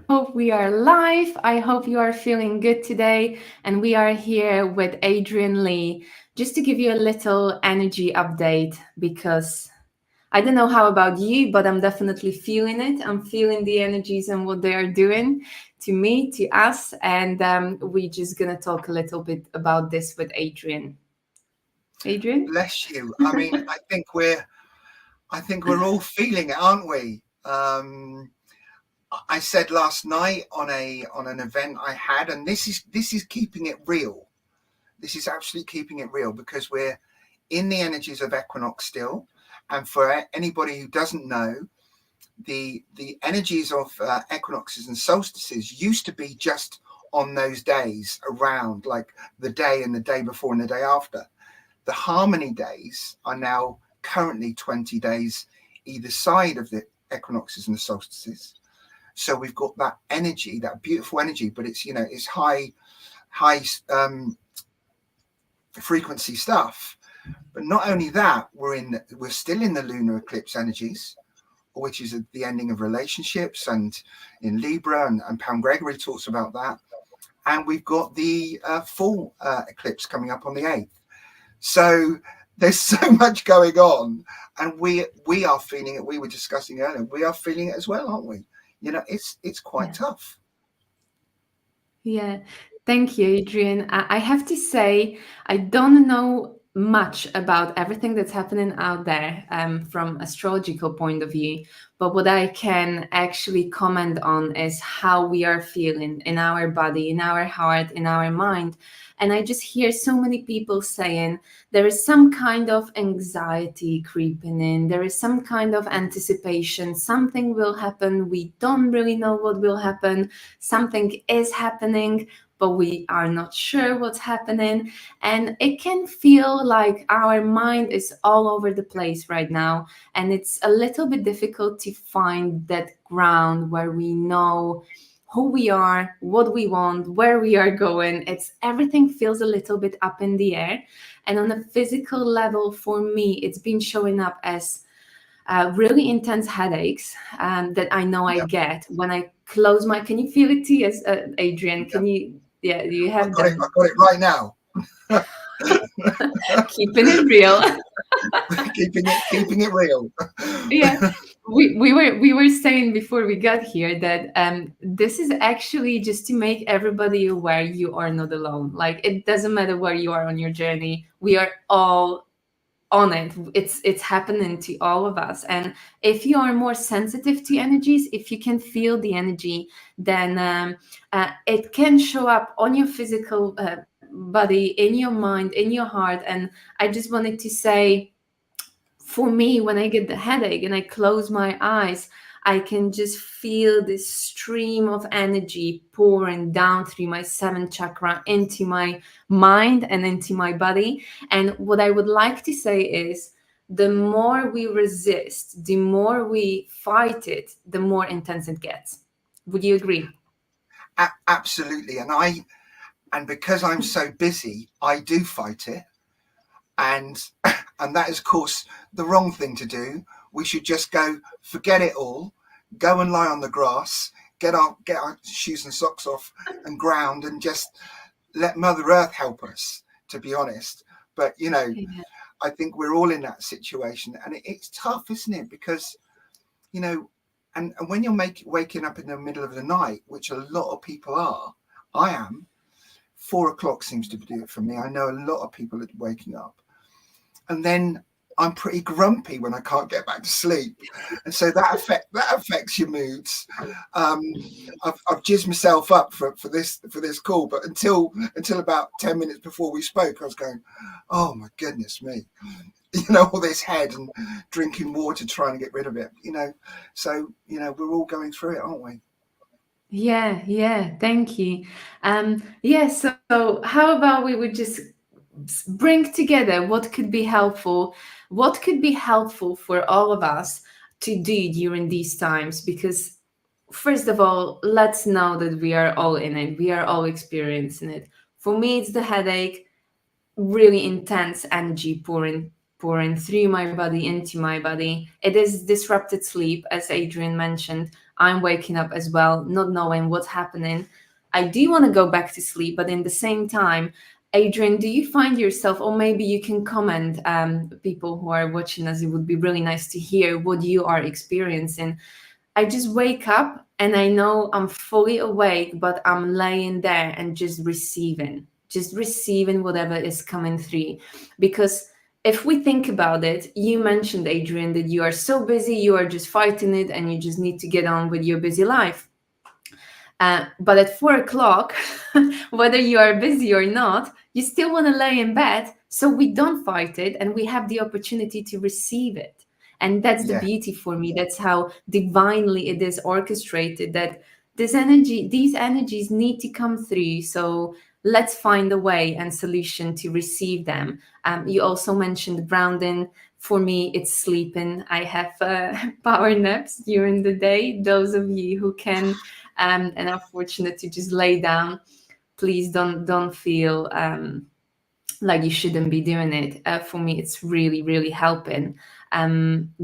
hope we are live. I hope you are feeling good today. And we are here with Adrian Lee just to give you a little energy update because I don't know how about you, but I'm definitely feeling it. I'm feeling the energies and what they are doing to me, to us. And we're just going to talk a little bit about this with Adrian. Adrian? Bless you. I think we're all feeling it, aren't we? I said last night on an event I had, and this is keeping it real. This is absolutely keeping it real because we're in the energies of equinox still. And for anybody who doesn't know, the energies of equinoxes and solstices used to be just on those days around, like the day and the day before and the day after. The harmony days are now currently 20 days either side of the equinoxes and the solstices. So we've got that energy, that beautiful energy, but it's high frequency stuff. But not only that, we're still in the lunar eclipse energies, which is the ending of relationships, and in Libra, and Pam Gregory talks about that. And we've got the full eclipse coming up on the 8th. So there's so much going on, and we are feeling it. We were discussing earlier. We are feeling it as well, aren't we? It's quite tough. Yeah, thank you, Adrian. I have to say, I don't know much about everything that's happening out there from astrological point of view, but what I can actually comment on is how we are feeling in our body, in our heart, in our mind. And I just hear so many people saying there is some kind of anxiety creeping in, there is some kind of anticipation, something will happen, we don't really know what will happen, something is happening, but we are not sure what's happening. And it can feel like our mind is all over the place right now. And it's a little bit difficult to find that ground where we know who we are, what we want, where we are going. It's everything feels a little bit up in the air. And on a physical level, for me, it's been showing up as really intense headaches that I know I Yeah, get when I close my. Can you feel it, too, Adrian? yeah. Can you? Yeah, do you I have got it. I them? got it right now. Keeping it real. keeping it real. Yeah, we were saying before we got here that this is actually just to make everybody aware you are not alone. Like it doesn't matter where you are on your journey. We are all on it. It's happening to all of us. And if you are more sensitive to energies, if you can feel the energy, then it can show up on your physical body, in your mind, in your heart. And I just wanted to say, for me, when I get the headache and I close my eyes, I can just feel this stream of energy pouring down through my seventh chakra into my mind and into my body. And what I would like to say is the more we resist, the more we fight it, the more intense it gets. Would you agree? Absolutely. And because I'm so busy, I do fight it. And and that is, of course, the wrong thing to do. We should just go, forget it all, go and lie on the grass, get our shoes and socks off and ground, and just let Mother Earth help us, to be honest. But Yeah. I think we're all in that situation, and it's tough, isn't it? Because you know, and when you're waking up in the middle of the night, which a lot of people are, I am. 4 o'clock seems to do it for me. I know a lot of people are waking up, and then I'm pretty grumpy when I can't get back to sleep, and so that affects your moods. Um, I've jizzed myself up for this call, but until about 10 minutes before we spoke, I was going, "Oh my goodness me!" All this head and drinking water, trying to get rid of it. So we're all going through it, aren't we? Yeah, yeah, thank you. Yeah, so how about we would just bring together what could be helpful for all of us to do during these times? Because first of all, let's know that we are all in it, we are all experiencing it. For me, it's the headache, really intense energy pouring through my body into my body. It is disrupted sleep, as Adrian mentioned. I'm waking up as well, not knowing what's happening. I do want to go back to sleep, but in the same time, Adrian, do you find yourself, or maybe you can comment, people who are watching us, it would be really nice to hear what you are experiencing. I just wake up and I know I'm fully awake, but I'm laying there and just receiving whatever is coming through. Because if we think about it, you mentioned, Adrian, that you are so busy, you are just fighting it and you just need to get on with your busy life. But at 4 o'clock, whether you are busy or not, you still want to lay in bed. So we don't fight it and we have the opportunity to receive it. And that's the Yeah, beauty for me. That's how divinely it is orchestrated, that these energies need to come through. So let's find a way and solution to receive them. You also mentioned grounding. For me, it's sleeping. I have power naps during the day. Those of you who can and are fortunate to just lay down, please don't feel like you shouldn't be doing it. For me, it's really helping.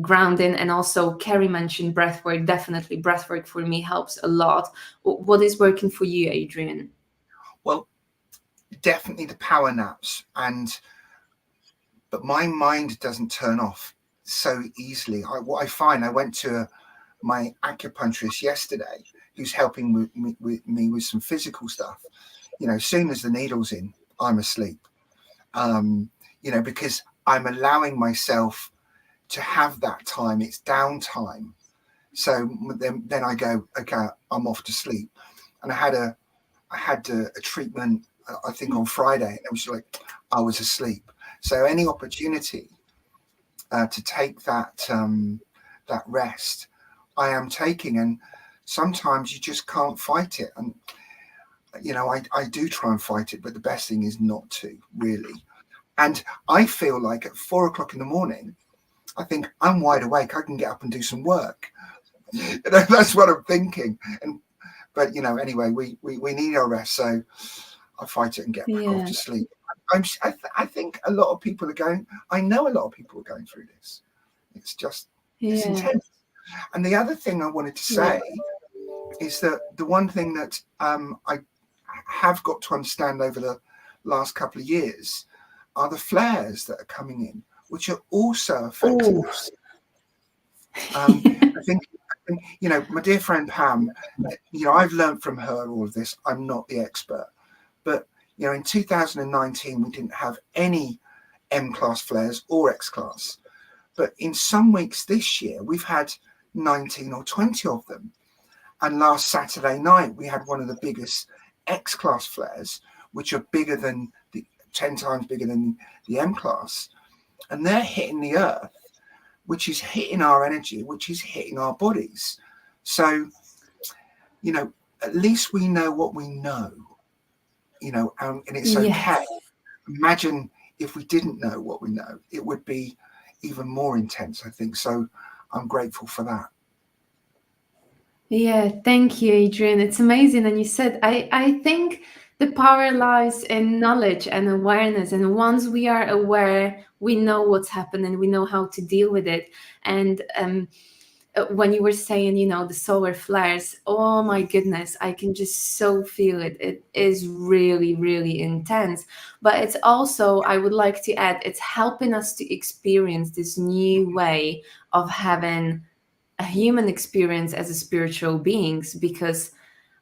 Grounding, and also Carrie mentioned breathwork. Definitely, breathwork for me helps a lot. What is working for you, Adrian? well, definitely the power naps, but my mind doesn't turn off so easily. What I find, I went to my acupuncturist yesterday, who's helping me with some physical stuff. As soon as the needle's in, I'm asleep. Because I'm allowing myself to have that time. It's downtime. So then I go, okay, I'm off to sleep. And I had a treatment, I think on Friday, and it was like I was asleep. So any opportunity to take that rest, I am taking, and sometimes you just can't fight it. And I do try and fight it, but the best thing is not to really. And I feel like at 4 o'clock in the morning, I think I'm wide awake. I can get up and do some work. That's what I'm thinking. But anyway, we need our rest, so I fight it and get back off Yeah, to sleep. I think a lot of people are going. I know a lot of people are going through this. It's yeah, intense. And the other thing I wanted to yeah, say is that the one thing that I have got to understand over the last couple of years are the flares that are coming in, which are also affecting oh. us. I think, my dear friend Pam, I've learned from her all of this. I'm not the expert, but in 2019 we didn't have any M class flares or X class, but in some weeks this year we've had 19 or 20 of them. And last Saturday night we had one of the biggest X class flares, which are bigger than the 10 times bigger than the M class, and they're hitting the earth, which is hitting our energy, which is hitting our bodies. So, at least we know what we know, and it's okay. Yes. Imagine if we didn't know what we know, it would be even more intense, I think. So I'm grateful for that. Yeah, thank you, Adrian. It's amazing. And you said, I think the power lies in knowledge and awareness. And once we are aware, we know what's happening, we know how to deal with it. And when you were saying, the solar flares, oh my goodness, I can just so feel it. It is really intense. But it's also, I would like to add, it's helping us to experience this new way of having a human experience as a spiritual beings, because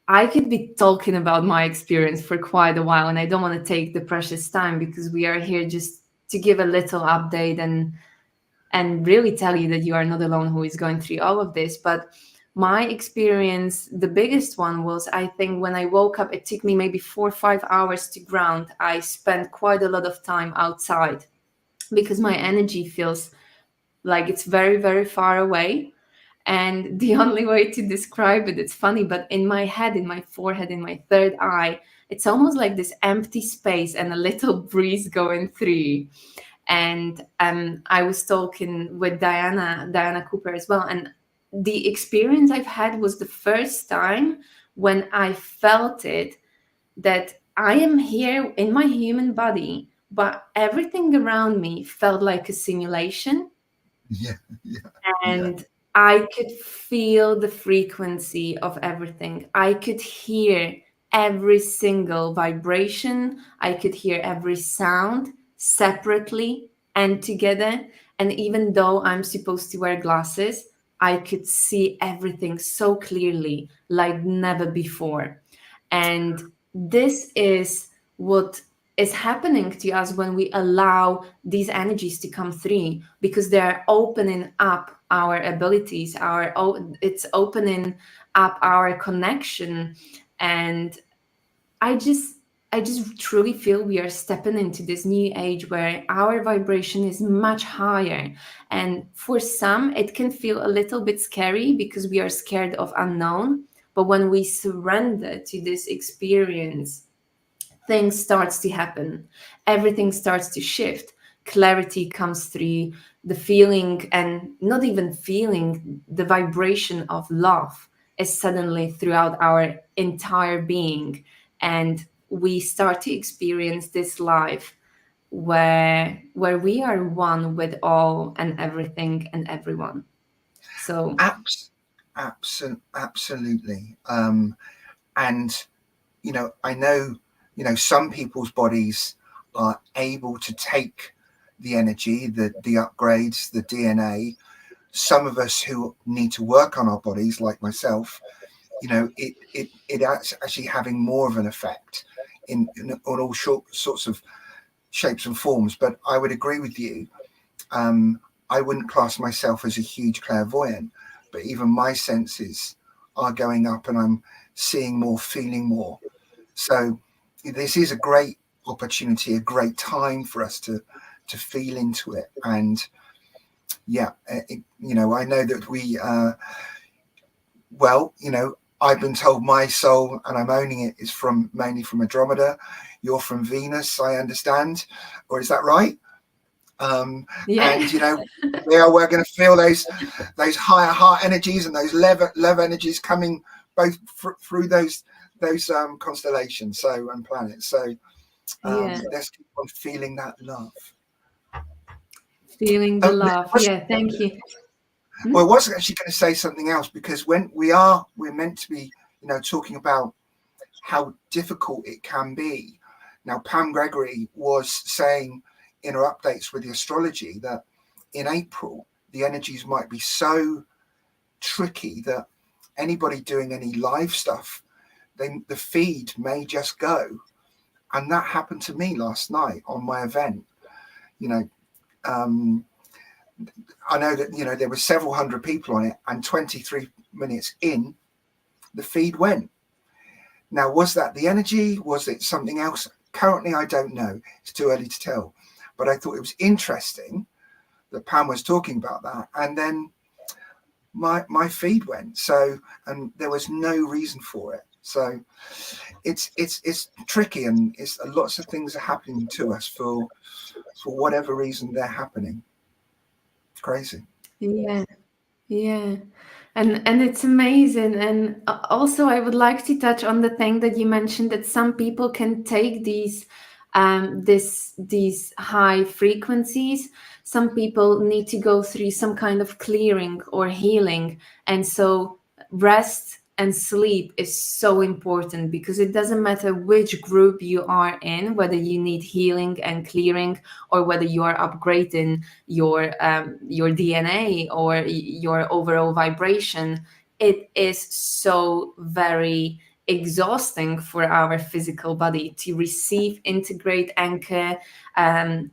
I could be talking about my experience for quite a while and I don't want to take the precious time, because we are here just to give a little update and really tell you that you are not alone who is going through all of this. But my experience, the biggest one was, I think when I woke up, it took me maybe 4 or 5 hours to ground. I spent quite a lot of time outside because my energy feels like it's very far away. And the only way to describe it, it's funny, but in my head, in my forehead, in my third eye, it's almost like this empty space and a little breeze going through. And I was talking with Diana Cooper as well. And the experience I've had was the first time when I felt it, that I am here in my human body, but everything around me felt like a simulation. Yeah, yeah, yeah, And I could feel the frequency of everything. I could hear every single vibration. I could hear every sound separately and together. And even though I'm supposed to wear glasses, I could see everything so clearly, like never before. And this is what is happening to us when we allow these energies to come through, because they're opening up our abilities, it's opening up our connection. And i just I just truly feel we are stepping into this new age where our vibration is much higher. And for some, it can feel a little bit scary because we are scared of unknown. But when we surrender to this experience, things starts to happen, everything starts to shift, clarity comes through, the feeling, and not even feeling, the vibration of love is suddenly throughout our entire being. And we start to experience this life where we are one with all and everything and everyone. So Absolutely. And I know, some people's bodies are able to take the energy, the upgrades, the DNA. Some of us who need to work on our bodies, like myself, it's actually having more of an effect on all sorts of shapes and forms. But I would agree with you. I wouldn't class myself as a huge clairvoyant, but even my senses are going up, and I'm seeing more, feeling more. So this is a great opportunity, a great time for us to feel into it. And yeah, I know that well, I've been told my soul, and I'm owning it, is mainly from Andromeda. You're from Venus, I understand, or is that right? yeah. And we're going to feel those higher heart energies and those love energies coming both through those constellations, and planets. So Yeah, let's keep on feeling that love. feeling the Um, love. Yeah, thank you. well, I Hmm? was actually going to say something else, because when we're meant to be, talking about how difficult it can be. Now, Pam Gregory was saying in her updates with the astrology that in April the energies might be so tricky that anybody doing any live stuff, the feed may just go. And that happened to me last night on my event. You know, um, I know that there were several hundred people on it, and 23 minutes in, the feed went. Now, was that the energy? Was it something else? Currently, I don't know. It's too early to tell. But I thought it was interesting that Pam was talking about that, and then my feed went. So, and there was no reason for it. So, it's tricky, and it's lots of things are happening to us for whatever reason they're happening. Crazy. Yeah. Yeah. And it's amazing. And also I would like to touch on the thing that you mentioned, that some people can take these high frequencies. Some people need to go through some kind of clearing or healing. And so rest and sleep is so important, because it doesn't matter which group you are in, whether you need healing and clearing, or whether you are upgrading your DNA or your overall vibration. It is so very exhausting for our physical body to receive, integrate, anchor um,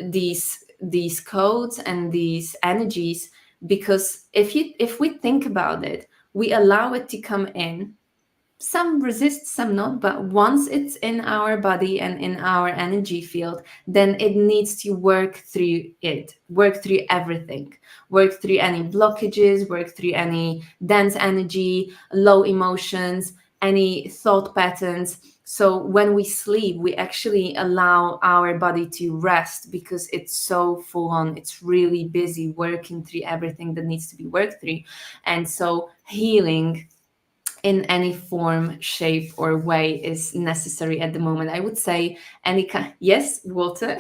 these codes and these energies. Because if we think about it, we allow it to come in, some resist, some not, but once it's in our body and in our energy field, then it needs to work through everything, work through any blockages, work through any dense energy, low emotions, any thought patterns. So when we sleep, we actually allow our body to rest, because it's so full on, it's really busy working through everything that needs to be worked through. And so healing in any form, shape, or way is necessary at the moment. I would say any kind. Yes, water.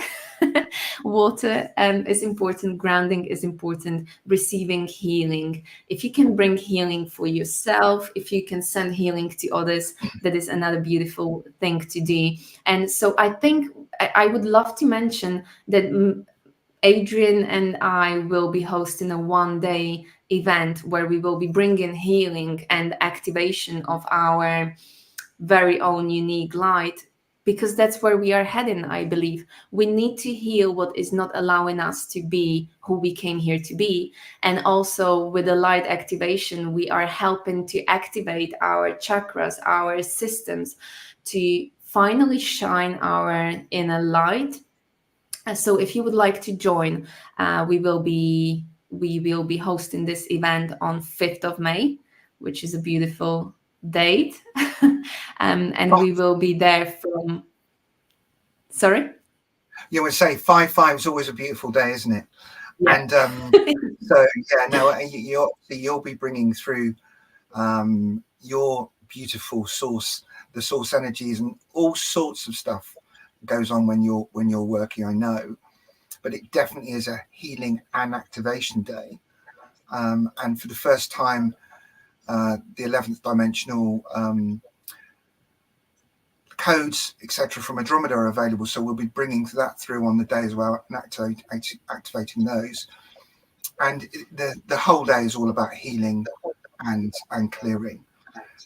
Water is important. Grounding is important. Receiving healing. If you can bring healing for yourself, if you can send healing to others, that is another beautiful thing to do. And so I think I would love to mention that Adrian and I will be hosting a 1 day event where we will be bringing healing and activation of our very own unique light, because that's where we are heading. I believe we need to heal what is not allowing us to be who we came here to be. And also with the light activation, we are helping to activate our chakras, our systems, to finally shine our inner light. So if you would like to join, we will be hosting this event on 5th of May, which is a beautiful date. And Oh, we will be there from, sorry? you would say 5-5 is always a beautiful day, isn't it? Yeah. And so yeah, no, you'll be bringing through your beautiful source, the source energies, and all sorts of stuff goes on when you're working. I know, but it definitely is a healing and activation day. And for the first time, the 11th dimensional codes, etc., from Andromeda are available. So we'll be bringing that through on the day as well, and activating those. And the whole day is all about healing and clearing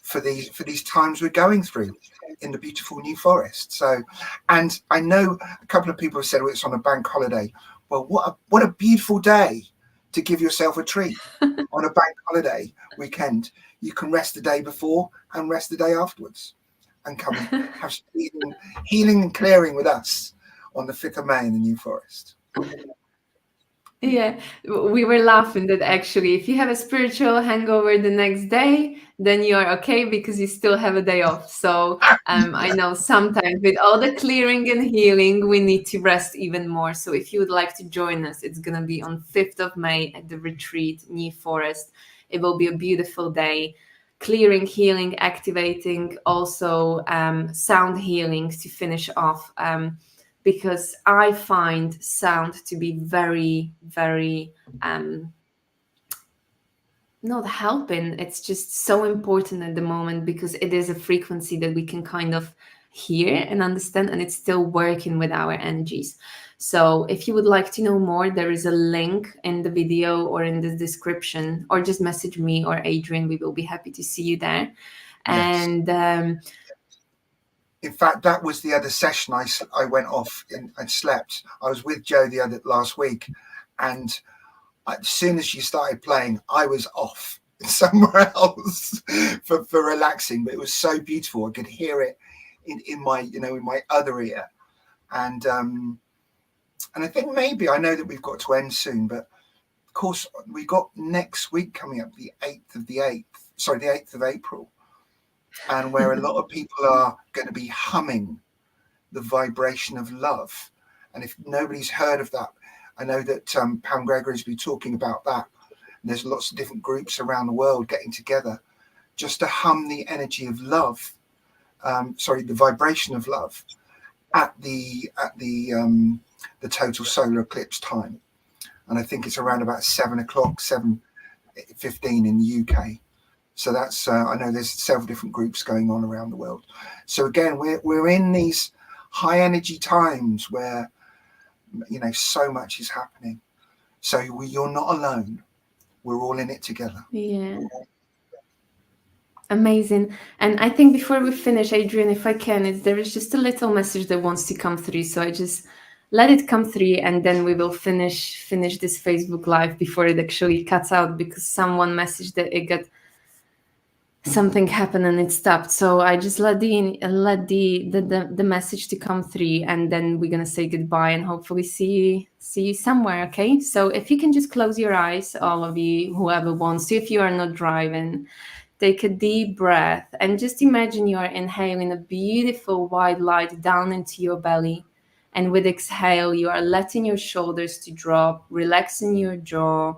for these times we're going through in the beautiful New Forest. So, and I know a couple of people have said, well, it's on a bank holiday. Well, what a beautiful day to give yourself a treat on a bank holiday weekend. You can rest the day before and rest the day afterwards, and come and have some healing and clearing with us on the 5th of May in the New Forest. Yeah, we were laughing that actually, if you have a spiritual hangover the next day, then you are okay because you still have a day off. So I know sometimes with all the clearing and healing, we need to rest even more. So if you would like to join us, it's going to be on 5th of May at the retreat, New Forest. It will be a beautiful day. Clearing, healing, activating, also sound healing to finish off. Because I find sound to be very, very not helping. It's just so important at the moment because it is a frequency that we can kind of hear and understand, and it's still working with our energies. So if you would like to know more, there is a link in the video or in the description, or just message me or Adrian. We will be happy to see you there. Yes. And In fact, that was the other session I went off and slept. I was with Joe last week, and as soon as she started playing, I was off somewhere else for relaxing. But it was so beautiful; I could hear it in my in my other ear, and I think maybe I know that we've got to end soon, but of course we got next week coming up, the 8th of April, and where a lot of people are going to be humming the vibration of love. And if nobody's heard of that, I know that Pam Gregory's been talking about that. And there's lots of different groups around the world getting together just to hum the energy of love, the vibration of love at the total solar eclipse time. And I think it's around about 7 o'clock, 7:15 in the UK. So that's I know there's several different groups going on around the world. So again, we're in these high energy times where so much is happening. So you're not alone. We're all in it together. yeah. Amazing. And I think before we finish, Adrian, if I can, there is just a little message that wants to come through. So I just let it come through, and then we will finish this Facebook Live before it actually cuts out, because someone messaged that it got something happened and it stopped. So I just let the message to come through, and then we're gonna say goodbye and hopefully see you somewhere. Okay. So if you can just close your eyes, all of you, whoever wants to, if you are not driving. Take a deep breath and just imagine you are inhaling a beautiful white light down into your belly. And with exhale, you are letting your shoulders to drop, relaxing your jaw.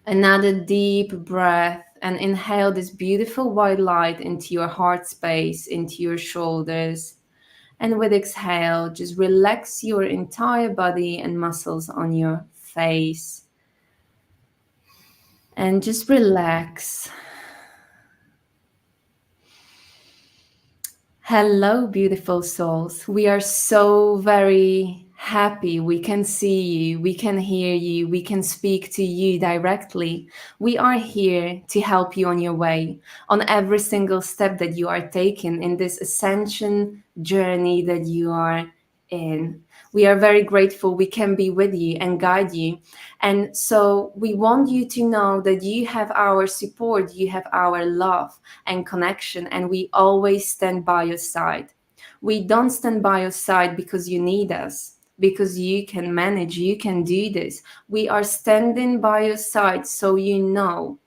Another deep breath and inhale this beautiful white light into your heart space, into your shoulders. And with exhale, just relax your entire body and muscles on your face. And just relax. Hello, beautiful souls. We are so very happy. We can see you, we can hear you, we can speak to you directly. We are here to help you on your way, on every single step that you are taking in this ascension journey that you are in. We are very grateful we can be with you and guide you. And so we want you to know that you have our support, you have our love and connection, and we always stand by your side. We don't stand by your side because you need us, because you can manage, you can do this. We are standing by your side so you know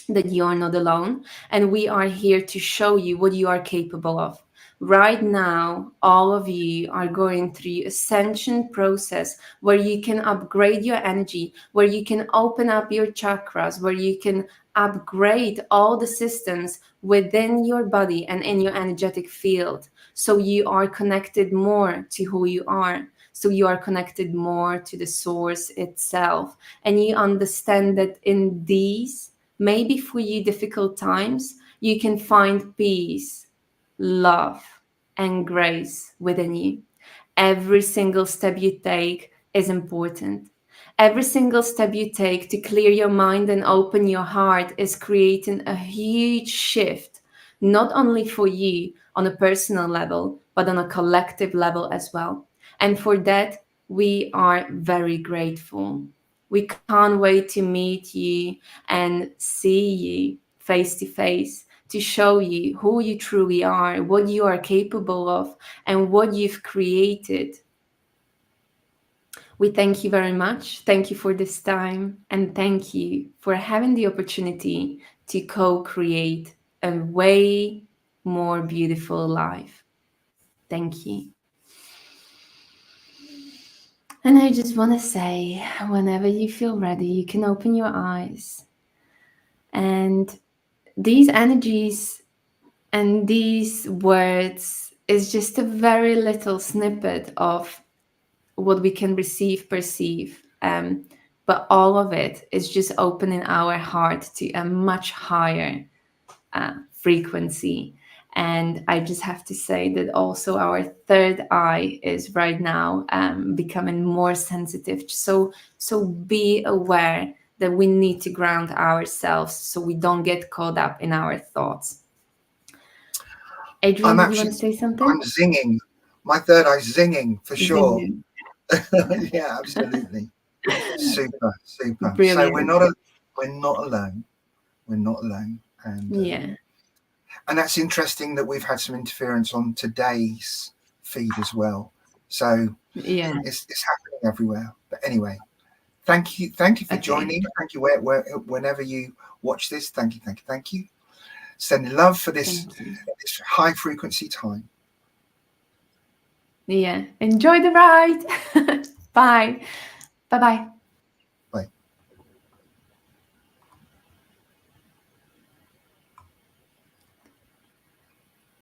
that you are not alone, and we are here to show you what you are capable of. Right now, all of you are going through ascension process where you can upgrade your energy, where you can open up your chakras, where you can upgrade all the systems within your body and in your energetic field. So you are connected more to who you are. So you are connected more to the source itself. And you understand that in these maybe for you difficult times, you can find peace, love, and grace within you. Every single step you take is important. Every single step you take to clear your mind and open your heart is creating a huge shift, not only for you on a personal level, but on a collective level as well. And for that, we are very grateful. We can't wait to meet you and see you face to face, to show you who you truly are, what you are capable of, and what you've created. We thank you very much. Thank you for this time. And thank you for having the opportunity to co create a way more beautiful life. Thank you. And I just want to say, whenever you feel ready, you can open your eyes. And these energies and these words is just a very little snippet of what we can receive, perceive. But all of it is just opening our heart to a much higher frequency. And I just have to say that also our third eye is right now becoming more sensitive. So be aware that we need to ground ourselves so we don't get caught up in our thoughts. Adrian, I'm did you actually, want to say I'm something? zinging. My third eye's zinging for sure. Zing. Yeah, absolutely. Super, super. So Brilliant. we're not alone. We're not alone. Yeah. And that's interesting that we've had some interference on today's feed as well. So Yeah. it's happening everywhere. But anyway, thank you for Okay. joining. Thank you whenever you watch this. Thank you. Sending love for this Thank you. high frequency time. Yeah. Enjoy the ride. Bye. Bye bye.